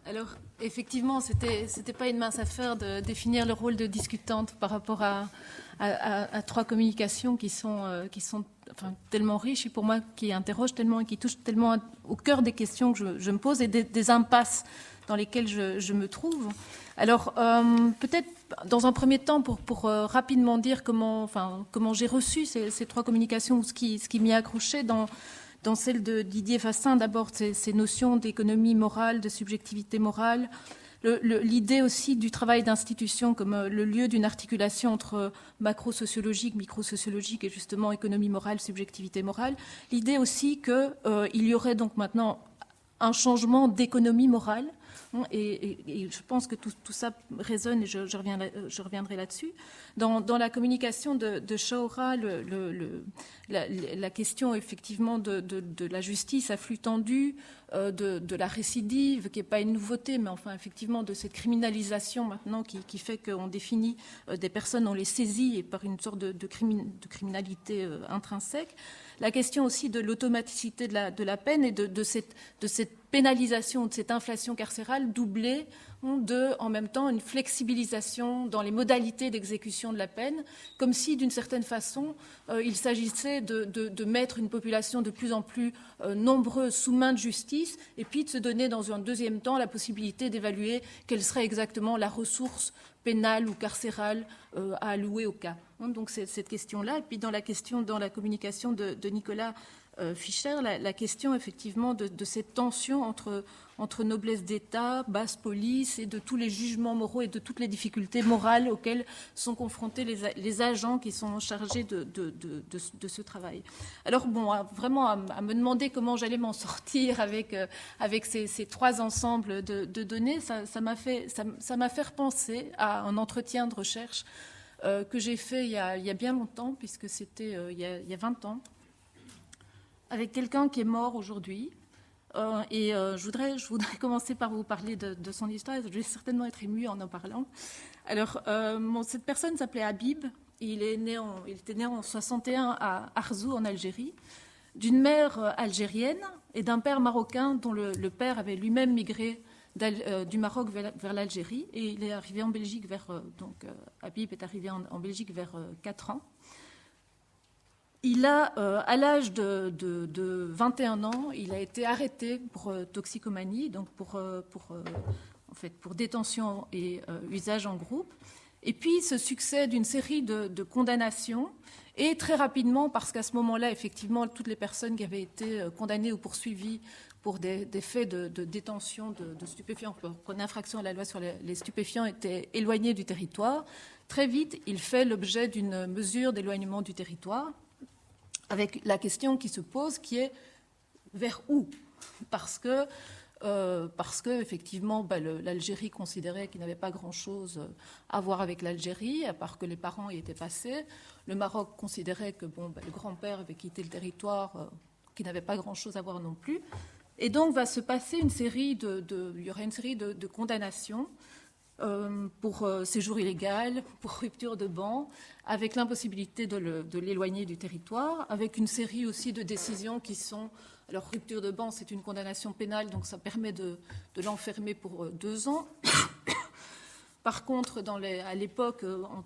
Alors, effectivement, c'était pas une mince affaire de définir le rôle de discutante par rapport à trois communications qui sont enfin, tellement riches et pour moi qui interrogent tellement et qui touchent tellement au cœur des questions que je me pose et des impasses dans lesquelles je me trouve. Alors, peut-être dans un premier temps, pour rapidement dire comment j'ai reçu ces trois communications, ou ce qui m'y a accroché dans celle de Didier Fassin, d'abord ces notions d'économie morale, de subjectivité morale, l'idée aussi du travail d'institution comme le lieu d'une articulation entre macro-sociologique, micro-sociologique et justement économie morale, subjectivité morale. L'idée aussi qu'il y aurait donc maintenant un changement d'économie morale. Et je pense que tout ça résonne et je reviendrai là-dessus. Dans la communication de Shaura, la question effectivement de la justice à flux tendu, de la récidive, qui n'est pas une nouveauté, mais enfin effectivement de cette criminalisation maintenant qui fait qu'on définit des personnes, on les saisit et par une sorte de criminalité intrinsèque. La question aussi de l'automaticité de la peine et de cette pénalisation, de cette inflation carcérale doublée en même temps, une flexibilisation dans les modalités d'exécution de la peine, comme si, d'une certaine façon, il s'agissait de mettre une population de plus en plus nombreuse sous main de justice, et puis de se donner, dans un deuxième temps, la possibilité d'évaluer quelle serait exactement la ressource pénale ou carcérale à allouer au cas. Donc, c'est cette question-là. Et puis, dans la communication de Nicolas Fischer, la question effectivement de cette tension entre noblesse d'État, basse police et de tous les jugements moraux et de toutes les difficultés morales auxquelles sont confrontés les agents qui sont chargés de ce travail. Alors bon, vraiment à me demander comment j'allais m'en sortir avec ces trois ensembles de données, ça m'a fait repenser à un entretien de recherche que j'ai fait il y a bien longtemps, puisque c'était il y a 20 ans, avec quelqu'un qui est mort aujourd'hui. Je voudrais commencer par vous parler de son histoire. Je vais certainement être émue en parlant. Alors, cette personne s'appelait Habib. Il était né en 61 à Arzou, en Algérie, d'une mère algérienne et d'un père marocain dont le père avait lui-même migré du Maroc vers l'Algérie. Et il est arrivé en Belgique Habib est arrivé en Belgique vers 4 ans. Il a, à l'âge de 21 ans, il a été arrêté pour toxicomanie, donc pour détention et usage en groupe. Et puis, se succède une série de condamnations. Et très rapidement, parce qu'à ce moment-là, effectivement, toutes les personnes qui avaient été condamnées ou poursuivies pour des faits de détention de stupéfiants, pour une infraction à la loi sur les stupéfiants, étaient éloignées du territoire. Très vite, il fait l'objet d'une mesure d'éloignement du territoire, avec la question qui se pose, qui est vers où ? Parce que effectivement, l'Algérie considérait qu'il n'avait pas grand-chose à voir avec l'Algérie, à part que les parents y étaient passés. Le Maroc considérait que le grand-père avait quitté le territoire, qu'il n'avait pas grand-chose à voir non plus. Et donc, va se passer il y aura une série de condamnations pour séjour illégal, pour rupture de ban, avec l'impossibilité de l'éloigner du territoire, avec une série aussi de décisions qui sont... Alors, rupture de ban, c'est une condamnation pénale, donc ça permet de l'enfermer pour 2 ans. Par contre, à l'époque,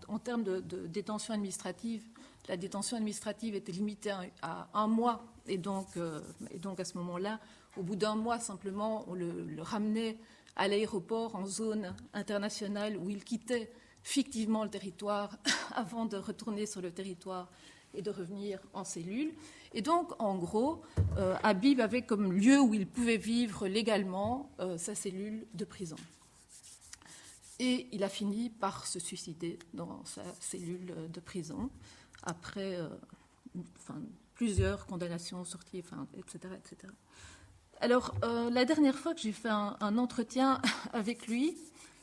en termes de détention administrative, la détention administrative était limitée à 1 mois, et donc à ce moment-là, au bout d'1 mois, simplement, on le ramenait à l'aéroport en zone internationale où il quittait fictivement le territoire avant de retourner sur le territoire et de revenir en cellule. Et donc, en gros, Habib avait comme lieu où il pouvait vivre légalement sa cellule de prison. Et il a fini par se suicider dans sa cellule de prison après plusieurs condamnations, sorties, etc., etc. Alors, la dernière fois que j'ai fait un entretien avec lui,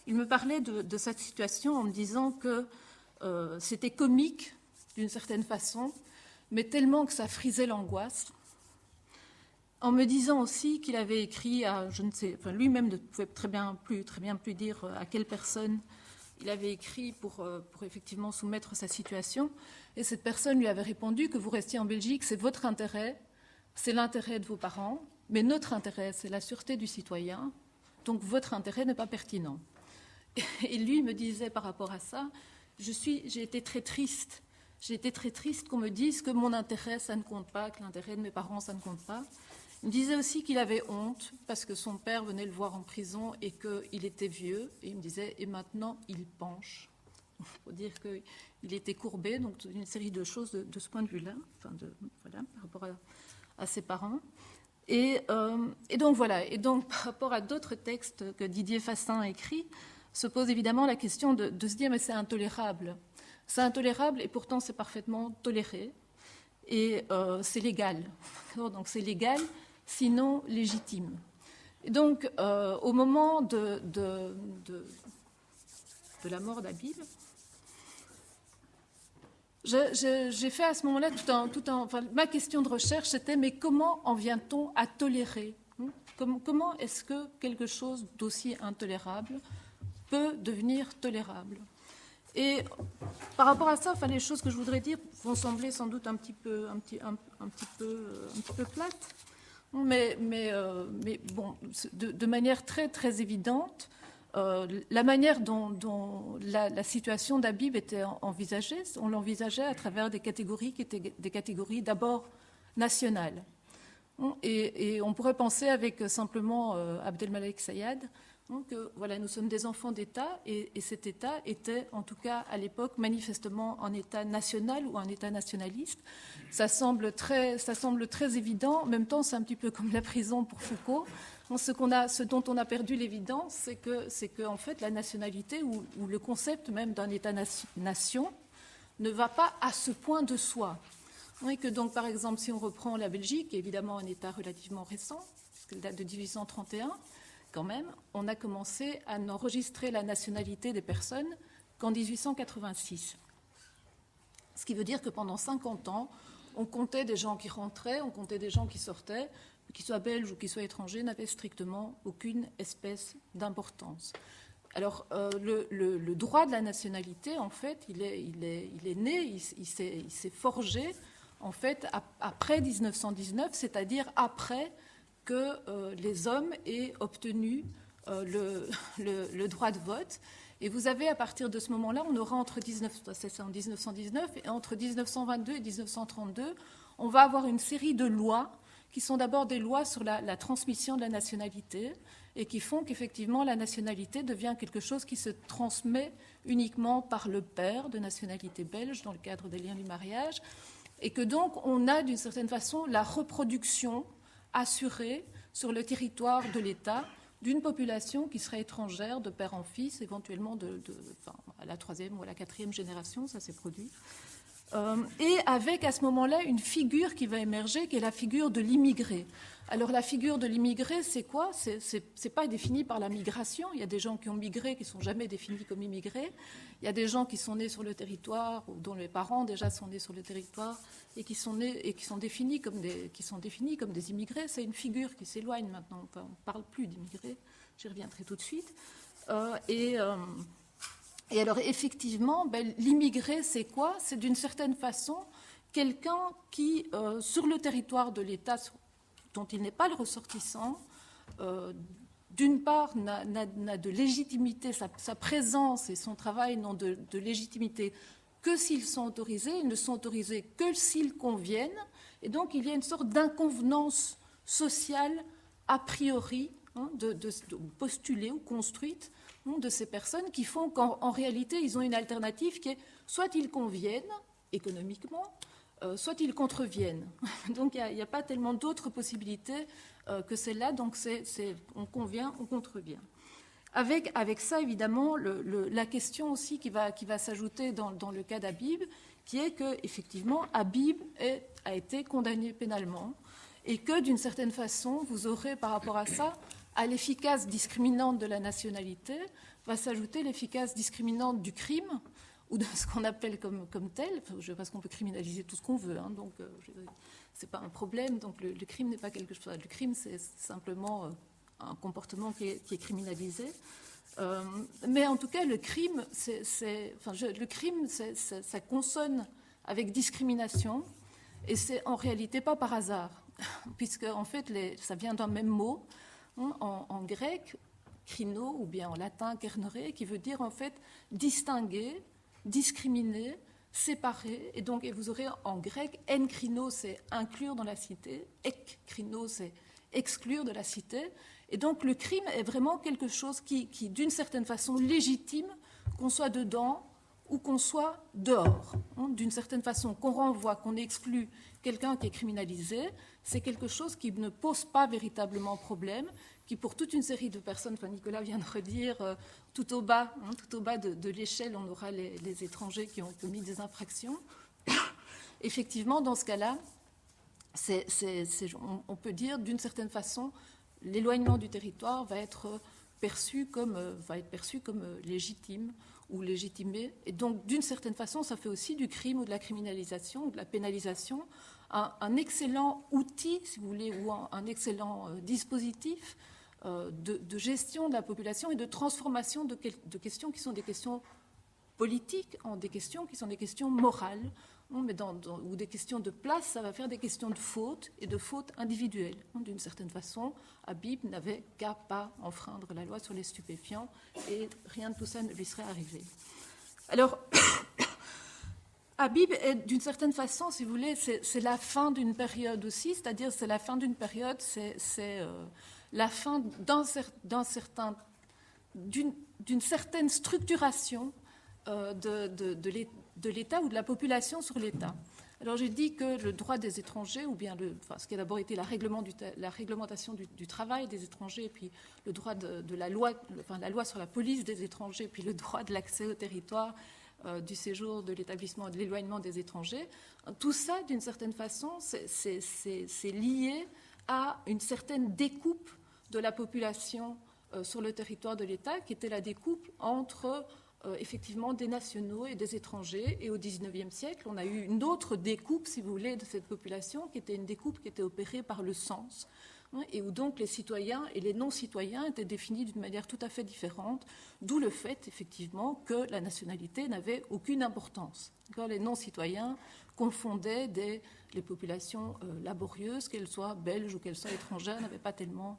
il me parlait de cette situation en me disant que c'était comique d'une certaine façon, mais tellement que ça frisait l'angoisse. En me disant aussi qu'il avait écrit à, lui-même ne pouvait très bien plus dire à quelle personne il avait écrit pour effectivement soumettre sa situation. Et cette personne lui avait répondu que vous restiez en Belgique, c'est votre intérêt, c'est l'intérêt de vos parents, mais notre intérêt, c'est la sûreté du citoyen. donc votre intérêt n'est pas pertinent. Et lui me disait par rapport à ça, j'ai été très triste. J'ai été très triste qu'on me dise que mon intérêt, ça ne compte pas, que l'intérêt de mes parents, ça ne compte pas. Il me disait aussi qu'il avait honte parce que son père venait le voir en prison et qu'il était vieux. Et il me disait, et maintenant, il penche. Il faut dire qu'il était courbé, donc une série de choses de ce point de vue-là, voilà, par rapport à ses parents. Et donc voilà, et donc par rapport à d'autres textes que Didier Fassin a écrits, se pose évidemment la question de se dire mais c'est intolérable. C'est intolérable et pourtant c'est parfaitement toléré et c'est légal. Donc c'est légal, sinon légitime. Et donc au moment de la mort d'Habib, j'ai fait à ce moment-là ma question de recherche, c'était mais comment en vient-on à tolérer ? Comment est-ce que quelque chose d'aussi intolérable peut devenir tolérable ? Et par rapport à ça, les choses que je voudrais dire vont sembler sans doute un petit peu plates, mais bon, de manière très très évidente. La manière dont la situation d'Habib était envisagée, on l'envisageait à travers des catégories qui étaient des catégories d'abord nationales. Et on pourrait penser avec simplement Abdelmalek Sayad que voilà, nous sommes des enfants d'État et cet État était en tout cas à l'époque manifestement un État national ou un État nationaliste. Ça semble très évident. En même temps, c'est un petit peu comme la prison pour Foucault. Ce dont on a perdu l'évidence, c'est que en fait, la nationalité ou le concept même d'un État-nation ne va pas à ce point de soi. Et que donc, par exemple, si on reprend la Belgique, évidemment un État relativement récent, puisqu'elle date de 1831, quand même, on a commencé à n'enregistrer la nationalité des personnes qu'en 1886. Ce qui veut dire que pendant 50 ans, on comptait des gens qui rentraient, on comptait des gens qui sortaient, qu'ils soient belges ou qu'ils soient étrangers, n'avaient strictement aucune espèce d'importance. Alors, le droit de la nationalité, en fait, il est né, il s'est forgé, en fait, après 1919, c'est-à-dire après que les hommes aient obtenu le droit de vote. Et vous avez, à partir de ce moment-là, on aura en 1919, et entre 1922 et 1932, on va avoir une série de lois qui sont d'abord des lois sur la transmission de la nationalité et qui font qu'effectivement la nationalité devient quelque chose qui se transmet uniquement par le père de nationalité belge dans le cadre des liens du mariage et que donc on a d'une certaine façon la reproduction assurée sur le territoire de l'État d'une population qui serait étrangère de père en fils, éventuellement à la 3e ou à la 4e génération, ça s'est produit. Et avec à ce moment-là une figure qui va émerger, qui est la figure de l'immigré. Alors la figure de l'immigré, c'est quoi ? C'est pas défini par la migration. Il y a des gens qui ont migré qui sont jamais définis comme immigrés. Il y a des gens qui sont nés sur le territoire ou dont les parents déjà sont nés sur le territoire et qui sont nés et qui sont définis comme des immigrés. C'est une figure qui s'éloigne maintenant. On ne parle plus d'immigrés. J'y reviendrai tout de suite. Et alors, effectivement, l'immigré, c'est quoi ? C'est d'une certaine façon quelqu'un qui, sur le territoire de l'État dont il n'est pas le ressortissant, d'une part, n'a de légitimité, sa présence et son travail n'ont de légitimité que s'ils sont autorisés, ils ne sont autorisés que s'ils conviennent, et donc il y a une sorte d'inconvenance sociale a priori, de postulée ou construite, de ces personnes qui font qu'en réalité, ils ont une alternative qui est soit ils conviennent économiquement, soit ils contreviennent. Donc il n'y a pas tellement d'autres possibilités que celle-là, donc on convient, on contrevient. Avec ça, évidemment, la question aussi qui va s'ajouter dans le cas d'Habib, qui est qu'effectivement, Habib a été condamné pénalement et que d'une certaine façon, vous aurez par rapport à ça, à l'efficace discriminante de la nationalité, va s'ajouter l'efficace discriminante du crime, ou de ce qu'on appelle comme tel, parce qu'on peut criminaliser tout ce qu'on veut, donc c'est pas un problème, donc le crime n'est pas quelque chose, le crime c'est simplement un comportement qui est criminalisé. Mais en tout cas, le crime, ça consonne avec discrimination, et c'est en réalité pas par hasard, puisque en fait, ça vient d'un même mot en grec crino, ou bien en latin cernere, qui veut dire en fait distinguer, discriminer, séparer. Et donc, et vous aurez en grec, en krino, c'est inclure dans la cité, ek krino, c'est exclure de la cité. Et donc, le crime est vraiment quelque chose qui d'une certaine façon, légitime, qu'on soit dedans ou qu'on soit dehors. D'une certaine façon, qu'on renvoie, qu'on exclut quelqu'un qui est criminalisé, c'est quelque chose qui ne pose pas véritablement problème, qui pour toute une série de personnes, enfin Nicolas vient de redire, tout au bas de l'échelle, on aura les étrangers qui ont commis des infractions. Effectivement, dans ce cas-là, on peut dire d'une certaine façon, l'éloignement du territoire va être perçu comme légitime ou légitimé. Et donc, d'une certaine façon, ça fait aussi du crime ou de la criminalisation ou de la pénalisation un excellent outil, si vous voulez, ou un excellent dispositif de gestion de la population et de transformation de questions qui sont des questions politiques en des questions qui sont des questions morales, mais ou des questions de place, ça va faire des questions de faute et de faute individuelle. D'une certaine façon, Habib n'avait qu'à pas enfreindre la loi sur les stupéfiants et rien de tout ça ne lui serait arrivé. Alors, Habib est d'une certaine façon, si vous voulez, c'est la fin d'une période aussi, c'est-à-dire c'est la fin d'une période, c'est la fin d'une certaine structuration de l'État ou de la population sur l'État. Alors j'ai dit que le droit des étrangers, ou bien ce qui a d'abord été la réglementation du travail des étrangers, et puis le droit de la loi sur la police des étrangers, puis le droit de l'accès au territoire, du séjour, de l'établissement et de l'éloignement des étrangers, tout ça, d'une certaine façon, c'est lié à une certaine découpe de la population sur le territoire de l'État, qui était la découpe entre effectivement des nationaux et des étrangers. Et au XIXe siècle, on a eu une autre découpe, si vous voulez, de cette population, qui était une découpe qui était opérée par le sens, et où donc les citoyens et les non-citoyens étaient définis d'une manière tout à fait différente, d'où le fait, effectivement, que la nationalité n'avait aucune importance. Les non-citoyens confondaient les populations laborieuses, qu'elles soient belges ou qu'elles soient étrangères, n'avaient pas tellement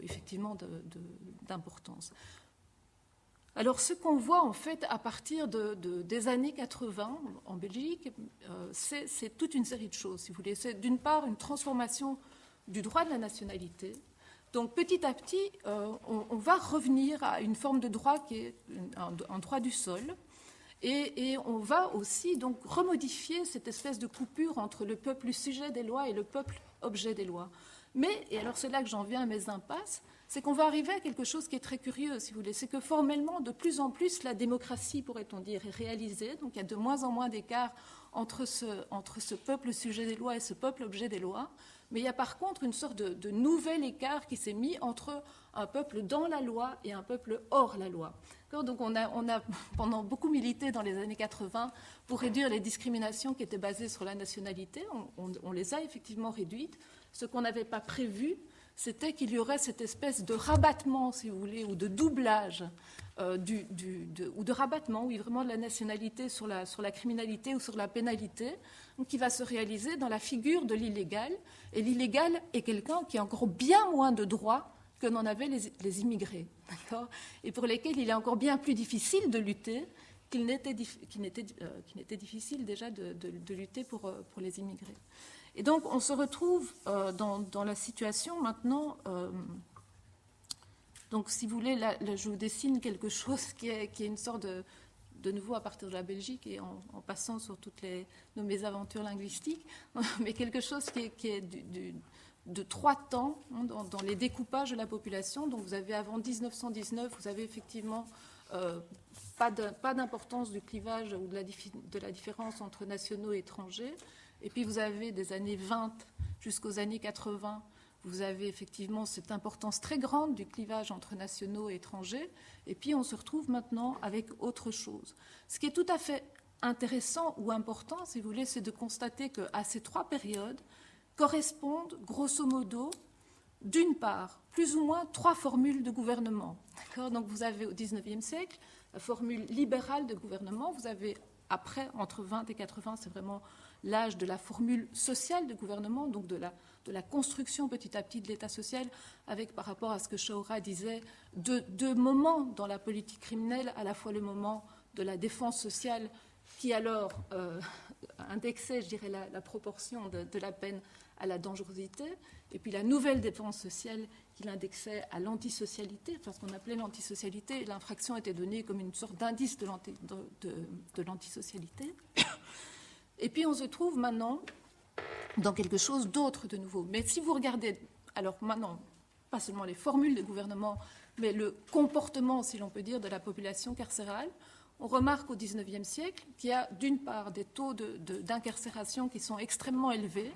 effectivement d'importance. Alors, ce qu'on voit en fait à partir des années 80 en Belgique, c'est toute une série de choses, si vous voulez. C'est d'une part une transformation du droit de la nationalité. Donc, petit à petit, on va revenir à une forme de droit qui est un droit du sol, et on va aussi donc remodifier cette espèce de coupure entre le peuple sujet des lois et le peuple objet des lois. Mais, et alors c'est là que j'en viens à mes impasses, c'est qu'on va arriver à quelque chose qui est très curieux, si vous voulez. C'est que formellement, de plus en plus, la démocratie, pourrait-on dire, est réalisée. Donc il y a de moins en moins d'écart entre ce peuple sujet des lois et ce peuple objet des lois. Mais il y a par contre une sorte de nouvel écart qui s'est mis entre un peuple dans la loi et un peuple hors la loi. Donc on a pendant beaucoup milité dans les années 80 pour réduire les discriminations qui étaient basées sur la nationalité. On les a effectivement réduites. Ce qu'on n'avait pas prévu, c'était qu'il y aurait cette espèce de rabattement, si vous voulez, ou de doublage, ou de rabattement, oui, vraiment de la nationalité sur la criminalité ou sur la pénalité, qui va se réaliser dans la figure de l'illégal. Et l'illégal est quelqu'un qui a encore bien moins de droits que n'en avaient les immigrés, d'accord, et pour lesquels il est encore bien plus difficile de lutter qu'il n'était difficile déjà de lutter pour les immigrés. Et donc, on se retrouve dans la situation maintenant. Donc, si vous voulez, là, je vous dessine quelque chose qui est une sorte de nouveau à partir de la Belgique et en passant sur toutes nos mésaventures linguistiques, mais quelque chose qui est de trois temps dans les découpages de la population. Donc, vous avez avant 1919, vous avez effectivement pas d'importance du clivage ou de la différence entre nationaux et étrangers. Et puis vous avez des années 20 jusqu'aux années 80, vous avez effectivement cette importance très grande du clivage entre nationaux et étrangers. Et puis on se retrouve maintenant avec autre chose. Ce qui est tout à fait intéressant ou important, si vous voulez, c'est de constater qu'à ces trois périodes correspondent, grosso modo, d'une part, plus ou moins trois formules de gouvernement. D'accord ? Donc vous avez au XIXe siècle la formule libérale de gouvernement, vous avez après, entre 20 et 80, c'est vraiment l'âge de la formule sociale de gouvernement, donc de la construction petit à petit de l'État social, avec, par rapport à ce que Shaura disait, deux moments dans la politique criminelle, à la fois le moment de la défense sociale, qui alors indexait, je dirais, la proportion de la peine à la dangerosité, et puis la nouvelle défense sociale qui l'indexait à l'antisocialité, enfin ce qu'on appelait l'antisocialité. L'infraction était donnée comme une sorte d'indice de l'antisocialité. Et puis on se trouve maintenant dans quelque chose d'autre de nouveau. Mais si vous regardez, alors maintenant, pas seulement les formules de gouvernement, mais le comportement, si l'on peut dire, de la population carcérale, on remarque au XIXe siècle qu'il y a d'une part des taux d'incarcération qui sont extrêmement élevés,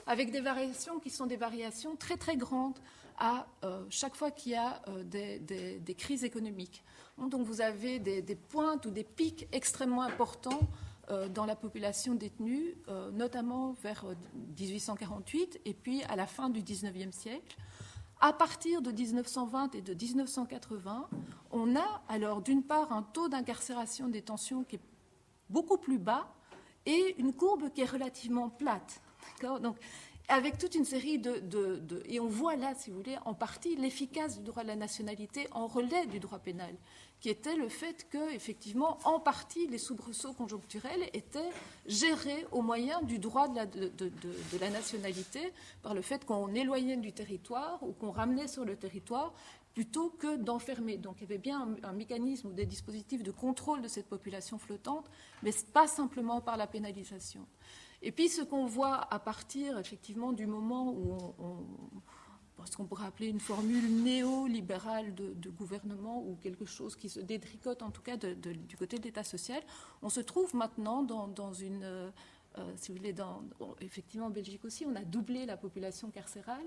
avec des variations qui sont des variations très très grandes à chaque fois qu'il y a des crises économiques. Donc vous avez des pointes ou des pics extrêmement importants dans la population détenue, notamment vers 1848 et puis à la fin du XIXe siècle. À partir de 1920 et de 1980, on a alors d'une part un taux d'incarcération détention qui est beaucoup plus bas et une courbe qui est relativement plate. Donc, avec toute une série et on voit là, si vous voulez, en partie l'efficace du droit de la nationalité en relais du droit pénal, qui était le fait que, effectivement, en partie, les soubresauts conjoncturels étaient gérés au moyen du droit de la nationalité, par le fait qu'on éloignait du territoire ou qu'on ramenait sur le territoire, plutôt que d'enfermer. Donc il y avait bien un mécanisme ou des dispositifs de contrôle de cette population flottante, mais pas simplement par la pénalisation. Et puis ce qu'on voit à partir effectivement du moment où ce qu'on pourrait appeler une formule néolibérale de gouvernement ou quelque chose qui se détricote en tout cas du côté de l'État social, on se trouve maintenant dans une... si vous voulez, effectivement en Belgique aussi, on a doublé la population carcérale.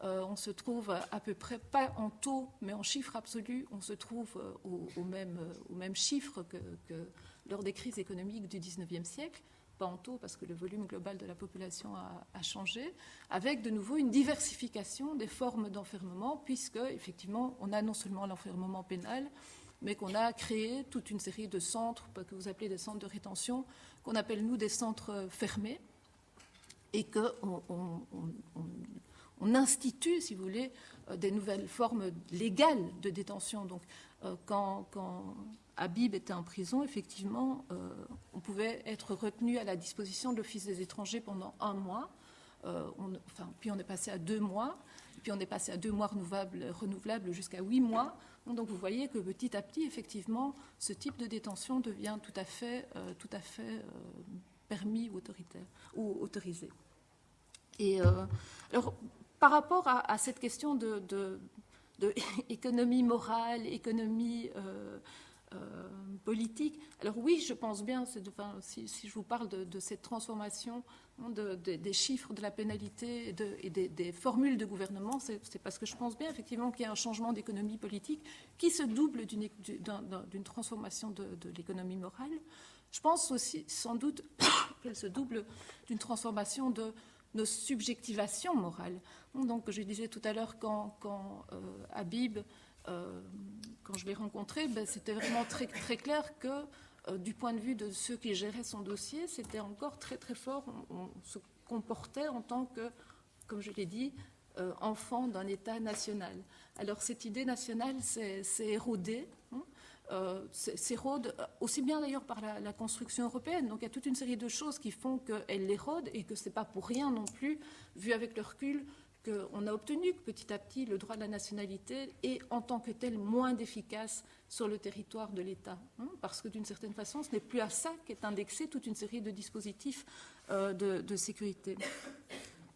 On se trouve à peu près, pas en taux, mais en chiffre absolu, on se trouve au même chiffre que lors des crises économiques du XIXe siècle. Pas en taux parce que le volume global de la population a changé, avec de nouveau une diversification des formes d'enfermement, puisque effectivement on a non seulement l'enfermement pénal, mais qu'on a créé toute une série de centres que vous appelez des centres de rétention, qu'on appelle nous des centres fermés, et qu'on institue, si vous voulez, des nouvelles formes légales de détention. Donc quand Habib était en prison, effectivement, on pouvait être retenu à la disposition de l'Office des étrangers pendant 1 mois. Puis on est passé à 2 mois, puis on est passé à 2 mois renouvelables jusqu'à 8 mois. Donc vous voyez que petit à petit, effectivement, ce type de détention devient tout à fait permis ou autorisé. Et alors, par rapport à cette question de économie morale, économie politique. Alors oui, je pense bien, si je vous parle de cette transformation des chiffres de la pénalité et des formules de gouvernement, c'est parce que je pense bien effectivement qu'il y a un changement d'économie politique qui se double d'une transformation de l'économie morale. Je pense aussi sans doute qu'elle se double d'une transformation de nos subjectivations morales. Donc je disais tout à l'heure quand Habib... quand je l'ai rencontré, c'était vraiment très, très clair que du point de vue de ceux qui géraient son dossier, c'était encore très très fort. On se comportait en tant que, comme je l'ai dit, enfant d'un État national. Alors cette idée nationale s'est érodée. S'érode aussi bien d'ailleurs par la construction européenne. Donc il y a toute une série de choses qui font qu'elle l'érode et que ce n'est pas pour rien non plus, vu avec le recul, qu'on a obtenu que petit à petit le droit de la nationalité est en tant que tel moins efficace sur le territoire de l'État. Parce que d'une certaine façon, ce n'est plus à ça qu'est indexée toute une série de dispositifs de sécurité.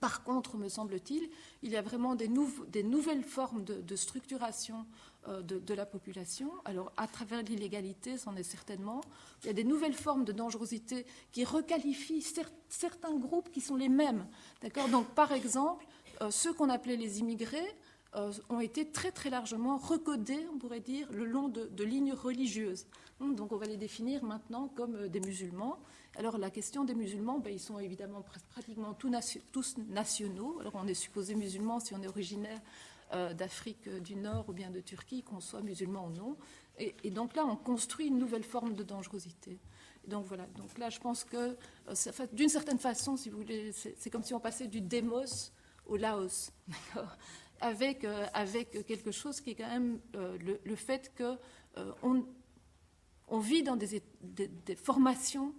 Par contre, me semble-t-il, il y a vraiment des nouvelles formes de structuration de la population. Alors, à travers l'illégalité, c'en est certainement. Il y a des nouvelles formes de dangerosité qui requalifient certains groupes qui sont les mêmes. D'accord ? Donc, par exemple, ceux qu'on appelait les immigrés ont été très très largement recodés, on pourrait dire, le long de lignes religieuses. Donc on va les définir maintenant comme des musulmans. Alors la question des musulmans, ils sont évidemment pratiquement tous nationaux. Alors on est supposé musulman si on est originaire d'Afrique du Nord ou bien de Turquie, qu'on soit musulman ou non. Et donc là, on construit une nouvelle forme de dangerosité. Et donc voilà. Donc là, je pense que, d'une certaine façon, si vous voulez, c'est comme si on passait du démos au Laos, avec quelque chose qui est quand même le fait qu'on vit dans des formations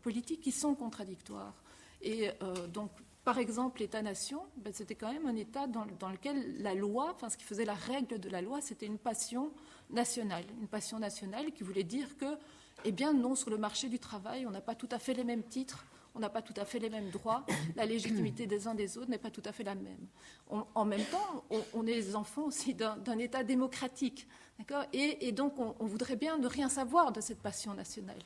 politiques qui sont contradictoires. Et donc, par exemple, l'État-nation, c'était quand même un État dans lequel la loi, ce qui faisait la règle de la loi, c'était une passion nationale qui voulait dire que, eh bien non, sur le marché du travail, on n'a pas tout à fait les mêmes titres, on n'a pas tout à fait les mêmes droits, la légitimité des uns des autres n'est pas tout à fait la même. En même temps, on est les enfants aussi d'un État démocratique, d'accord ? Et donc, on voudrait bien ne rien savoir de cette passion nationale.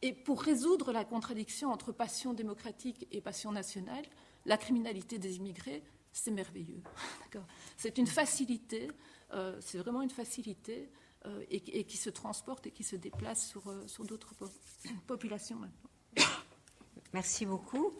Et pour résoudre la contradiction entre passion démocratique et passion nationale, la criminalité des immigrés, c'est merveilleux. D'accord ? C'est une facilité, c'est vraiment une facilité, et qui se transporte et qui se déplace sur d'autres populations maintenant. Merci beaucoup.